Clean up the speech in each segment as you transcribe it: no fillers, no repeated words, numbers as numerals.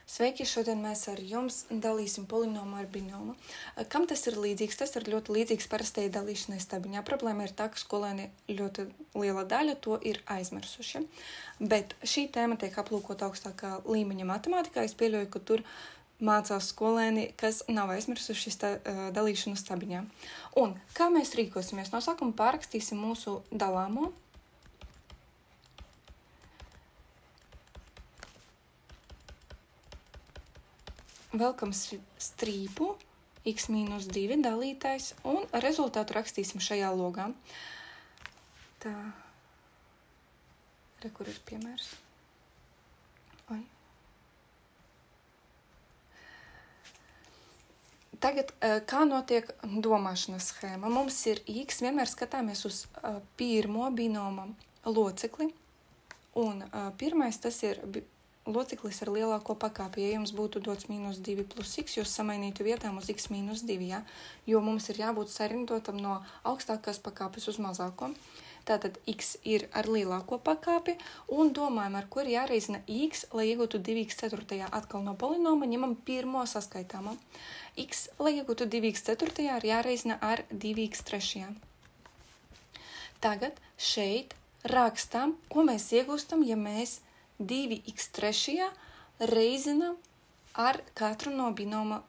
Sveiki, šodien mēs ar jums dalīsim polinomu ar binomu. Kam tas ir līdzīgs? Tas ir ļoti līdzīgs parastai dalīšanai stabiņā. Problēma ir tā, ka skolēni ļoti liela daļa to ir aizmirsuši. Bet šī tēma tiek aplūkota augstākā līmeņa matemātikā. Es pieļauju, ka tur mācās skolēni, kas nav aizmirsuši dalīšanu stabiņā. Un kā mēs rīkosimies? No sākuma pārrakstīsim mūsu dalāmo. Velkam strīpu x-2 dalītais un rezultātu rakstīsim šajā logā. Tā, kur ir piemērs? Tagad, kā notiek domāšanas schēma? Mums ir x, vienmēr skatāmies uz pirmo binoma locekli, un pirmais tas ir loceklis ar lielāko pakāpi. Ja jums būtu dots -2 plus x, jūs samainītu vietām uz x-2, ja? Jo mums ir jābūt sarindotam no augstākās pakāpes uz mazāko. Tātad x ir ar lielāko pakāpi un domājam, ar ko ir jāreizina x, lai iegūtu 2x4. Atkal no polinoma ņemam pirmo saskaitāmo. X, lai iegūtu 2x4, ir jāreizina ar 2x3. Tagad šeit rakstām, ko mēs iegūstam, ja mēs 2x3 reizinam ar katru no binoma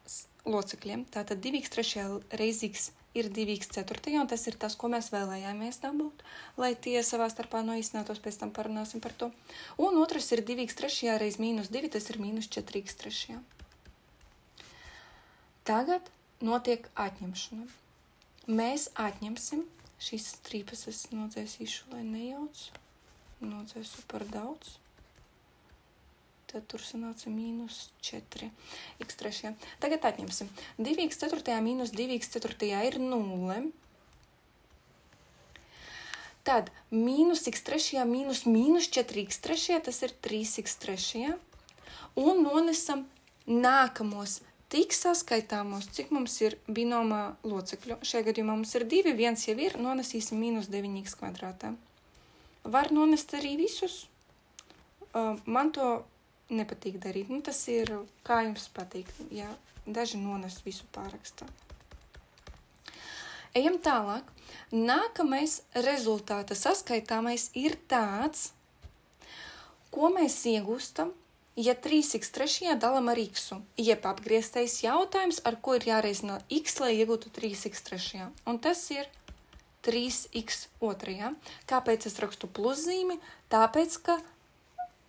locekļiem. Tātad 2x3 reiz x ir 2x4, un tas ir tas, ko mēs vēlējāmies dabūt, lai tie savā starpā noīsinātos, pēc tam parunāsim par to. Un otrs ir 2x3 reiz -2, tas ir -4x3. Tagad notiek atņemšana. Mēs atņemsim, šīs strīpas es nodzēsīšu, lai nejauc, nodzēsu par daudz. Tad tur sanāca -4 x3. Tagad atņemsim. 2x4 minus 2x4 ir 0. Tad minus x3 minus -4x3, tas ir 3x3. Un nonesam nākamos tik saskaitāmos, cik mums ir binomā locekļu. Šajā gadījumā mums ir 2, viens jau ir, nonesīsim -9x kvadrātā. Var nonest arī visus. Man to nepatīk darīt. Tas ir, kā jums patīk. Jā, daži nones visu pārakstā. Ejam tālāk. Nākamais rezultāta saskaitāmais ir tāds, ko mēs iegūstam, ja 3x3 dalam ar x. Jeb apgrieztais jautājums, ar ko ir jāreizina x, lai iegūtu 3x3. Un tas ir 3x2. Kāpēc es rakstu pluszīmi? Tāpēc, ka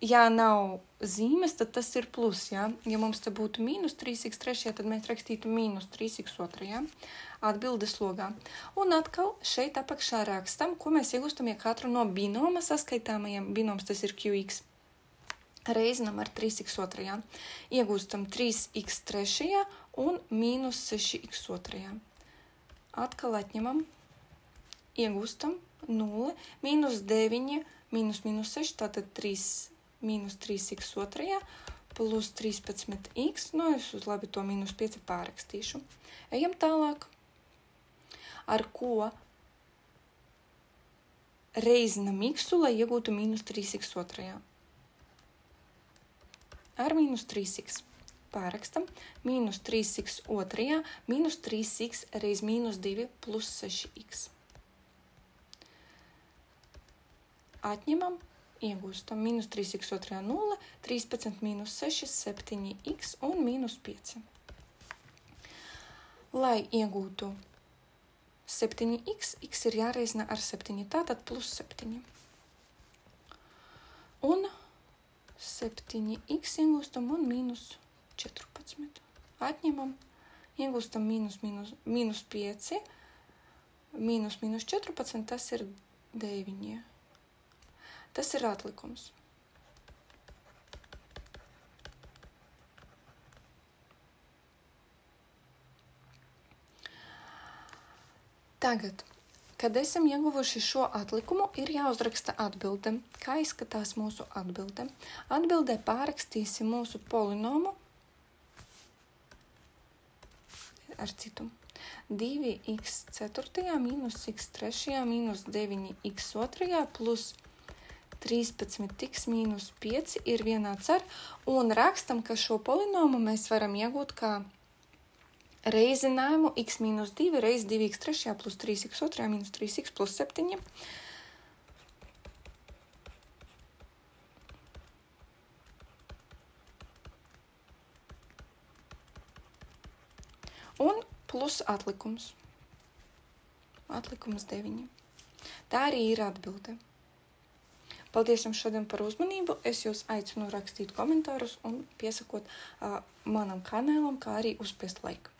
ja nav zīmes, tad tas ir plus, ja? Ja mums te būtu -3x3, tad mēs rakstītu -3x2, atbildes logā. Un atkal šeit apakšā rakstam, ko mēs iegūstam, ja katru no binoma saskaitāmajiem, binoms tas ir qx, reizinam ar 3x2. Iegūstam 3x3 un -6x2. Atkal atņemam, iegūstam 0, -9, -6, tātad 3 minus 3x2 plus 13x, es uz labi to -5 pārakstīšu. Ejam tālāk. Ar ko reizinam x, lai iegūtu -3x2? Ar -3x. Pārakstam -3x2 -3x reiz -2 plus 6x. Atņemam. Iegūstam -3x2 0, 13 minus 6, 7x un -5. Lai iegūtu 7x, x ir jāreizina ar 7, tātad plus 7. Un 7x iegūstam un -14. Atņemam, iegūstam -5, -14, tas ir 9. Tas ir atlikums. Tagad, kad esam ieguvuši šo atlikumu, ir jāuzraksta atbilde. Kā izskatās mūsu atbilde? Atbildē pārakstīsim mūsu polinomu ar citu. 2x4 minus x3 minus 9x2 plus 13x mīnus 5 ir vienāds ar, un rakstam, ka šo polinomu mēs varam iegūt kā reizinājumu x mīnus 2 reiz 2x trešajā plus 3x otrajā mīnus 3x plus 7. Un plus atlikums. Atlikums 9. Tā arī ir atbilde. Paldies jums šodien par uzmanību. Es jūs aicinu rakstīt komentārus un piesakot manam kanālam, kā arī uzspiest laiku.